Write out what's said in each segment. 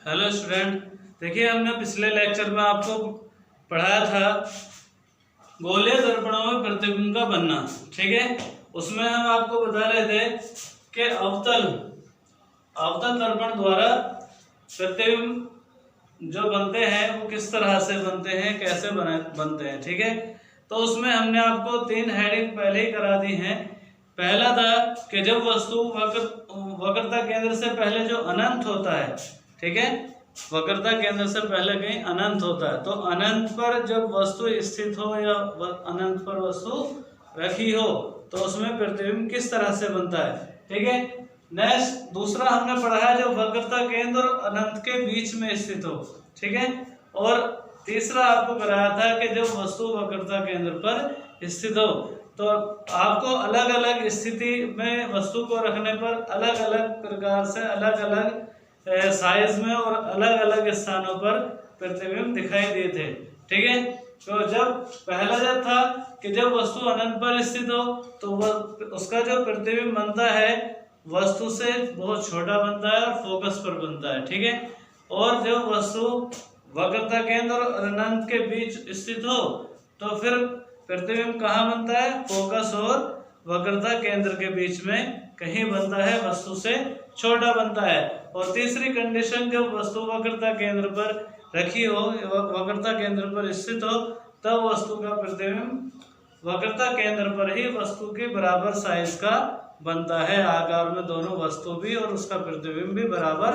Hello student, देखिए हमने पिछले लेक्चर में आपको पढ़ाया था गोलीय दर्पणों में प्रतिबिंब का बनना। ठीक है, उसमें हम आपको बता रहे थे कि अवतल दर्पण द्वारा प्रतिबिंब जो बनते हैं वो किस तरह से बनते हैं, कैसे बनते हैं। ठीक है, तो उसमें हमने आपको 3 हेडिंग पहले ही करा दी हैं। पहला था कि जब वस्तु वक्रता केंद्र से पहले जो अनंत होता है, ठीक है, वक्रता केंद्र से पहले कहीं अनंत होता है, तो अनंत पर जब वस्तु स्थित हो या अनंत पर वस्तु रखी हो तो उसमें प्रतिबिंब किस तरह से बनता है। ठीक है, नेक्स्ट दूसरा हमने पढ़ा है जब वक्रता केंद्र और अनंत के बीच में स्थित हो। ठीक है, और तीसरा आपको कराया था कि जब वस्तु वक्रता केंद्र पर स्थित हो तो आपको अलग अलग स्थिति में वस्तु को रखने पर अलग अलग प्रकार से अलग अलग साइज में और अलग अलग स्थानों पर प्रतिबिंब दिखाई दिए थे। ठीक है, तो जब पहला जब था कि जब वस्तु अनंत पर स्थित हो तो वह उसका जो प्रतिबिंब बनता है वस्तु से बहुत छोटा बनता है और फोकस पर बनता है। ठीक है, और जब वस्तु वक्रता केंद्र और अनंत के बीच स्थित हो तो फिर प्रतिबिंब कहाँ बनता है, फोकस और वक्रता केंद्र के बीच में कहीं बनता है, वस्तु से छोटा बनता है। और तीसरी कंडीशन जब वस्तु वक्रता केंद्र पर रखी हो, वक्रता केंद्र पर स्थित हो, तब वस्तु का प्रतिबिंब वक्रता केंद्र पर ही वस्तु के बराबर साइज का बनता है, आकार में दोनों वस्तु भी और उसका प्रतिबिंब भी बराबर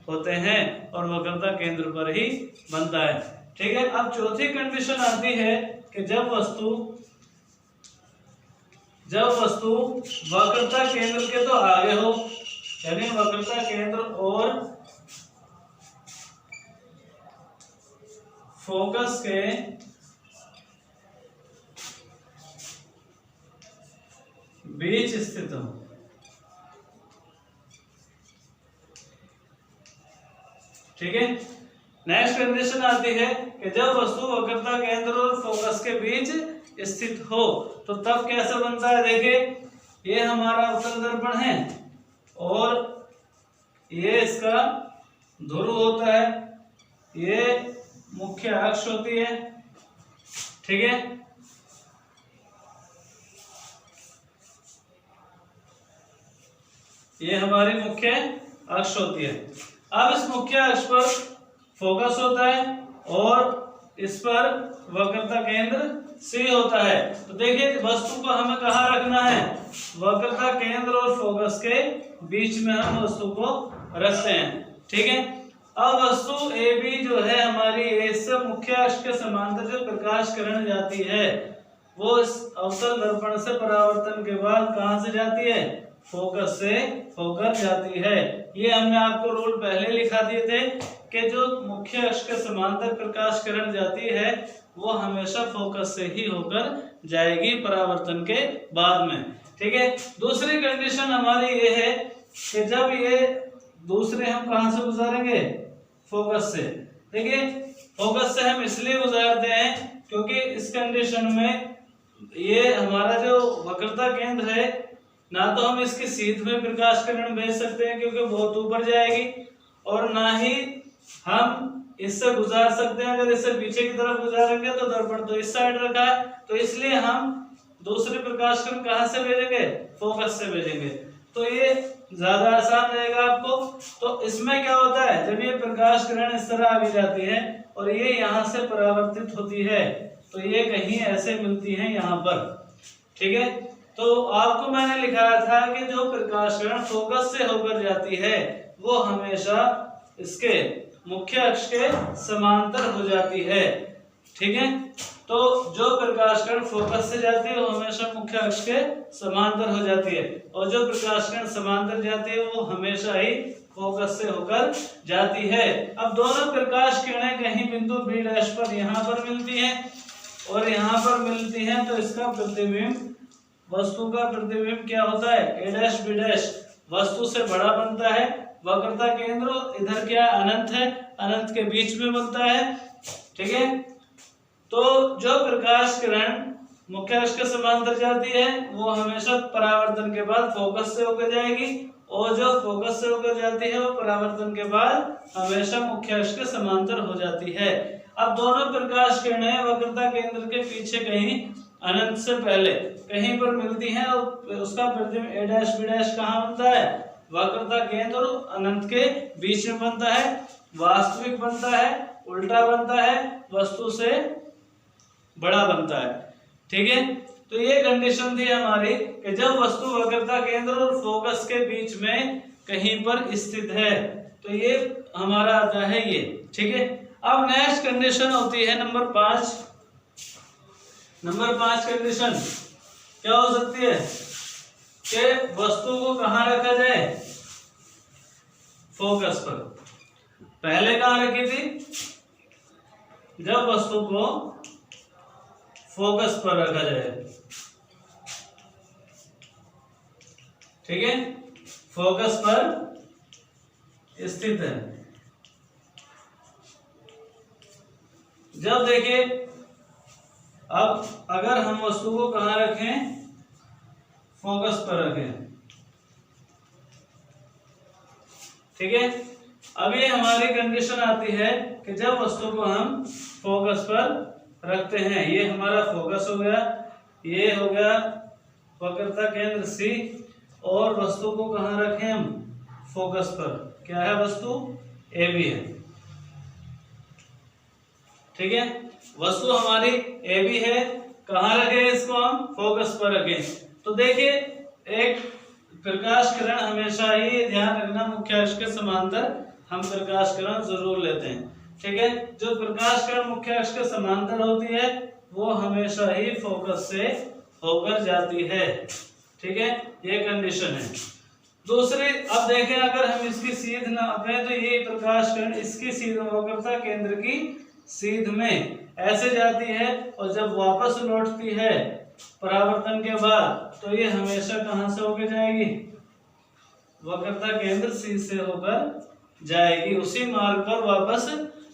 होते हैं और वक्रता केंद्र पर ही बनता है। ठीक है, अब चौथी कंडीशन आती है कि जब वस्तु वक्रता केंद्र के तो आगे हो, यानी वक्रता केंद्र और फोकस के बीच स्थित हो। ठीक है, नेक्स्ट कंडीशन आती है कि जब वस्तु वक्रता केंद्र और फोकस के बीच स्थित हो तो तब कैसे बनता है। देखिए, ये हमारा अवतल दर्पण है और ये इसका ध्रुव होता है, ये मुख्य अक्ष होती है। ठीक है, ये हमारी मुख्य अक्ष होती है। अब इस मुख्य अक्ष पर फोकस होता है और इस पर वक्रता केंद्र C होता है। तो देखिए वस्तु को हमें कहाँ रखना है, वक्रता केंद्र और फोकस के बीच में हम वस्तु को रखते हैं। ठीक है, अब वस्तु AB जो है हमारी इस मुख्य अक्ष के समांतर जो प्रकाश किरण जाती है वो इस अवतल दर्पण से परावर्तन के बाद कहां से जाती है, फोकस से होकर जाती है। ये हमने आपको रूल पहले लिखा दिए थे कि जो मुख्य अक्ष के समांतर प्रकाश किरण जाती है वो हमेशा फोकस से ही होकर जाएगी परावर्तन के बाद में। ठीक है, दूसरी कंडीशन हमारी ये है कि जब ये दूसरे हम कहां से गुजारेंगे, फोकस से। देखिए फोकस से हम इसलिए गुजारते हैं क्योंकि इस कंडीशन में ये हमारा जो वक्रता केंद्र है ना तो हम इसके सीध में प्रकाश किरण भेज सकते हैं क्योंकि बहुत ऊपर जाएगी, और ना ही हम इससे गुजार सकते हैं। अगर इससे पीछे की तरफ गुजारेंगे तो दर्पण तो इस साइड रखा है, तो इसलिए हम दूसरे प्रकाश किरण कहां से भेजेंगे, फोकस से भेजेंगे। तो ये ज्यादा आसान रहेगा आपको। तो इसमें क्या होता है, जब ये प्रकाश किरण इस तरह आगे जाती है और ये यहाँ से परावर्तित होती है तो ये कहीं ऐसे मिलती है यहाँ पर। ठीक है, तो आपको मैंने लिखाया था कि जो प्रकाश किरण फोकस से होकर जाती है वो हमेशा इसके मुख्य अक्ष के समांतर हो जाती है। ठीक है, तो जो प्रकाश किरण फोकस से जाती है वो हमेशा मुख्य अक्ष के समांतर हो जाती है, और जो प्रकाश किरण समांतर जाती है वो हमेशा ही फोकस से होकर जाती है। अब दोनों प्रकाश किरणें कहीं बिंदु B' पर यहाँ पर मिलती हैं और यहाँ पर मिलती हैं, तो इसका प्रतिबिंब, वस्तु का प्रतिबिंब क्या होता है, A', B' वस्तु से बड़ा बनता है। वक्रता केंद्र इधर क्या अनंत है, अनंत के बीच में बनता है। ठीक है, तो जो प्रकाश किरण मुख्य अक्ष के समांतर जाती है वो हमेशा परावर्तन के बाद फोकस से होकर जाएगी, और जो फोकस से होकर जाती है वो परावर्तन के बाद हमेशा मुख्य अक्ष के समांतर हो जाती है। अब दोनों प्रकाश किरणें वक्रता केंद्र के पीछे कहीं अनंत से पहले कहीं पर मिलती हैं और उसका प्रतिबिंब a डैश b डैश कहाँ बनता है? वक्रता केंद्र और अनंत के बीच में बनता है, वास्तविक बनता है, उल्टा बनता है, वस्तु से बड़ा बनता है। ठीक है, तो ये कंडीशन थी हमारी कि जब वस्तु वक्रता केंद्र और फोकस के बीच में कहीं पर स्थित है, तो ये हमारा आता है ये। ठीक है, अब नेक्स्ट कंडीशन होती है नंबर 5। नंबर 5 कंडीशन क्या हो सकती है कि वस्तु को कहाँ रखा जाए? फोकस पर। पहले कहाँ रखी थी? जब वस्तु को फोकस पर रखा जाए। ठीक है, फोकस पर स्थित है। जब देखिए, अब अगर हम वस्तु को कहाँ रखें? फोकस पर रखें। ठीक है, अब ये हमारी कंडीशन आती है कि जब वस्तु को हम फोकस पर रखते हैं, ये हमारा फोकस हो गया, ये हो गया वक्रता केंद्र C, और वस्तु को कहाँ रखें हम? फोकस पर। क्या है वस्तु? AB है। ठीक है, वस्तु हमारी AB है, कहाँ रखें इसको हम? फोकस पर रखें। तो देखिए, एक प्रकाश किरण हमेशा ही ध्यान रखना मुख्य अक्ष के समांतर हम प्रकाश किरण जरूर लेते हैं। ठीक है, जो प्रकाश किरण मुख्य अक्ष के समांतर होती है वो हमेशा ही फोकस से होकर जाती है। ठीक है, ये कंडीशन है। दूसरी, अब देखें, अगर हम इसकी सीध नापें तो ये प्रकाश किरण इसकी सीध वक्रता केंद्र की सीध में ऐसे जाती है और जब वापस लौटती है परावर्तन के बाद, तो ये हमेशा कहां से होकर जाएगी? वक्रता केंद्र C से होकर जाएगी, उसी मार्ग पर वापस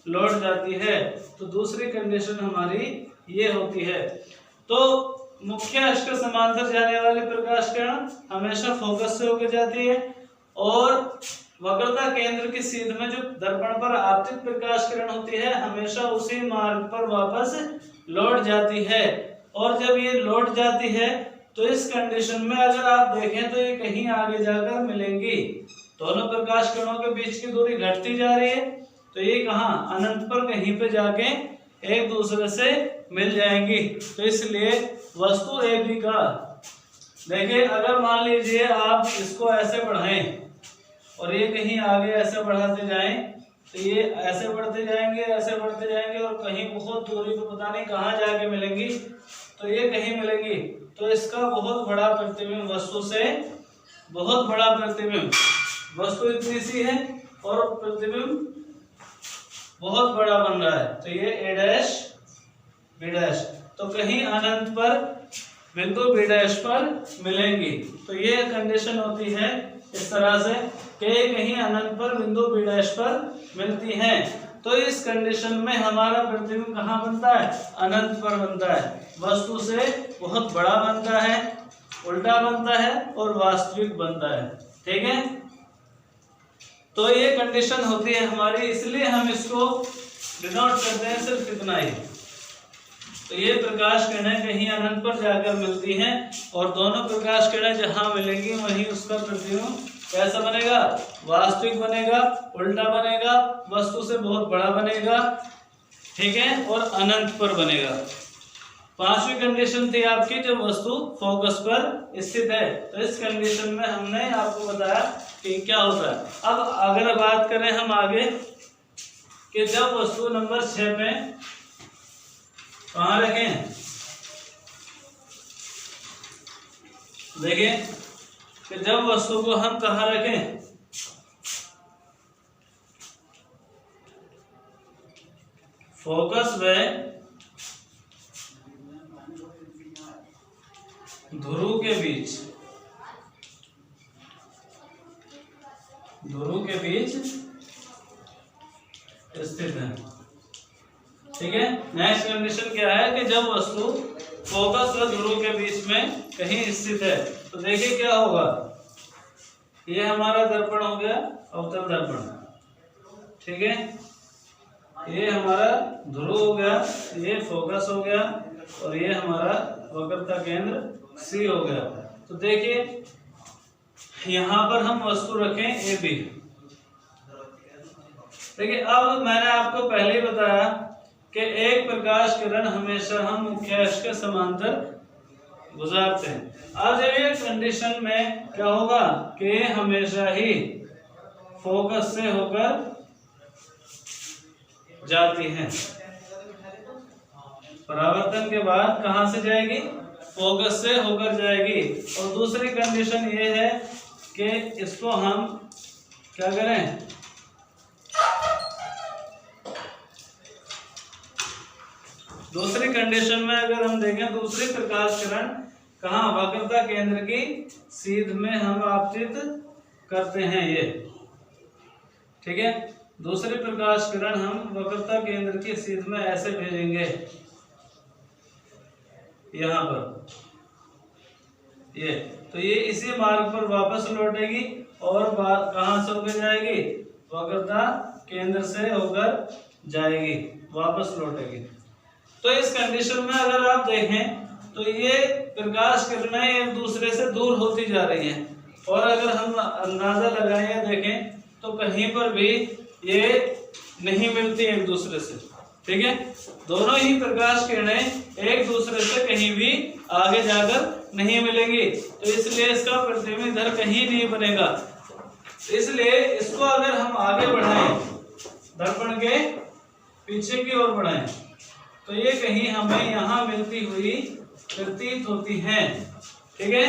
लौट जाती है। तो दूसरी कंडीशन हमारी ये होती है। तो मुख्य अक्ष के समांतर जाने वाली प्रकाश किरण हमेशा फोकस से होकर जाती है, और वक्रता केंद्र की सीध में जो दर्पण पर आपतित प्रकाश किरण होती है हमेशा उसी मार्ग पर वापस लौट जाती है। और जब ये लौट जाती है तो इस कंडीशन में अगर आप देखें तो ये कहीं आगे जाकर मिलेंगी। दोनों प्रकाश किरणों के बीच की दूरी घटती जा रही है, तो ये कहाँ? अनंत पर कहीं पे जाके एक दूसरे से मिल जाएंगी। तो इसलिए वस्तु AB का, देखिए, अगर मान लीजिए आप इसको ऐसे बढ़ाएं और ये कहीं आगे ऐसे बढ़ाते जाएं, तो ये ऐसे बढ़ते जाएंगे, ऐसे बढ़ते जाएंगे, और कहीं बहुत दूरी पे पता नहीं कहाँ जाके मिलेंगी, तो ये कहीं मिलेंगी। तो इसका बहुत बड़ा प्रतिबिंब वस्तु से, बहुत बड़ा प्रतिबिंब, वस्तु इतनी सी है और प्रतिबिंब बहुत बड़ा बन रहा है, तो ये A डैश B डैश, तो कहीं अनंत पर बिंदु B डैश पर मिलेंगी। तो ये कंडीशन होती है इस तरह से कि कहीं अनंत पर बिंदु B डैश पर मिलती हैं। तो इस कंडीशन में हमारा प्रतिबिंब कहाँ बनता है? अनंत पर बनता है, वस्तु से बहुत बड़ा बनता है, उल्टा बनता है और वास्तविक बनता है। ठीक है, तो ये कंडीशन होती है हमारी, इसलिए हम इसको डिनोट करते हैं सिर्फ इतना ही। तो ये प्रकाश किरणें कहीं अनंत पर जाकर मिलती हैं, और दोनों प्रकाश किरणें जहां मिलेंगी वहीं उसका प्रतिबिंब कैसा बनेगा? वास्तविक बनेगा, उल्टा बनेगा, वस्तु से बहुत बड़ा बनेगा। ठीक है, और अनंत पर बनेगा। पांचवी कंडीशन थी आपकी जब वस्तु फोकस पर स्थित है। तो इस कंडीशन में हमने आपको बताया कि क्या होता है। अब अगर बात करें हम आगे कि जब वस्तु नंबर 6 में कहाँ रखें, देखिए कि जब वस्तु को हम कहाँ रखें, फोकस में ध्रुव के बीच, ध्रुव के बीच स्थित है। ठीक है, नेक्स्ट कंडीशन क्या है कि जब वस्तु फोकस और ध्रुव के बीच में कहीं स्थित है, तो देखिए क्या होगा, ये हमारा दर्पण हो गया अवतल दर्पण, ठीक है। ये हमारा ध्रुव हो गया, ये फोकस हो गया, और ये हमारा वक्रता केंद्र सी हो गया। तो देखिए यहाँ पर हम वस्तु रखें ए बी। देखिए अब मैंने आपको पहले ही बताया कि एक प्रकाश किरण हमेशा हम मुख्य अक्ष के समांतर गुजारते हैं। अब जब ये कंडीशन में क्या होगा कि हमेशा ही फोकस से होकर जाती है। परावर्तन के बाद कहां से जाएगी? फोकस से होकर जाएगी। और दूसरी कंडीशन ये है कि इसको हम क्या करें, दूसरी कंडीशन में अगर हम देखें दूसरी प्रकाश किरण कहाँ वक्रता केंद्र की सीध में हम आपतित करते हैं, ये ठीक है। दूसरी प्रकाश किरण हम वक्रता केंद्र की सीध में ऐसे भेजेंगे, यहाँ पर ये, तो ये इसी मार्ग पर वापस लौटेगी और कहां से होकर जाएगी? वक्रता केंद्र से होकर जाएगी, वापस लौटेगी। तो इस कंडीशन में अगर आप देखें तो ये प्रकाश किरणें एक दूसरे से दूर होती जा रही हैं, और अगर हम अंदाजा लगाएं या देखें तो कहीं पर भी ये नहीं मिलती एक दूसरे से, ठीक है। दोनों ही प्रकाश किरणें एक दूसरे से कहीं भी आगे जाकर नहीं मिलेंगी, तो इसलिए इसका प्रतिबिंब इधर कहीं नहीं बनेगा। इसलिए इसको अगर हम आगे बढ़ाएं, दर्पण के पीछे की ओर बढ़ाएं, तो ये कहीं हमें यहाँ मिलती हुई प्रतीत होती हैं, ठीक है।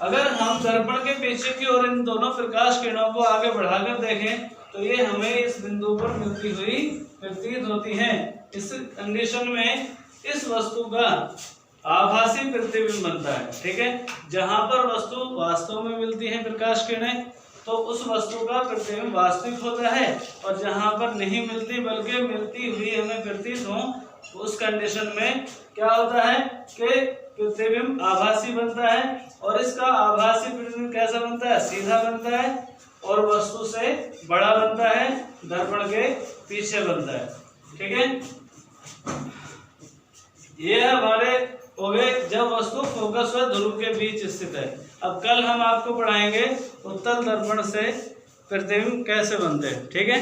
अगर हम दर्पण के पीछे की ओर इन दोनों प्रकाश किरणों को आगे बढ़ाकर देखें तो ये हमें इस बिंदु पर मिलती हुई प्रतीत होती हैं। इस कंडीशन में इस वस्तु का आभासी प्रतिबिंब बनता है, ठीक है। जहां पर वस्तु वास्तव में मिलती है प्रकाश किरणें तो उस वस्तु का प्रतिबिंब वास्तविक होता है, और जहां पर नहीं मिलती बल्कि मिलती हुई हमें प्रतीत हो, उस कंडीशन में क्या होता है कि प्रतिबिंब आभासी बनता है। और इसका आभासी प्रतिबिंब कैसा बनता है? सीधा बनता है और वस्तु से बड़ा बनता है, दर्पण के पीछे बनता है, ठीक है। ये हमारे हो गए जब वस्तु फोकस व ध्रुव के बीच स्थित है। अब कल हम आपको पढ़ाएंगे उत्तल दर्पण से प्रतिबिंब कैसे बनते हैं, ठीक है।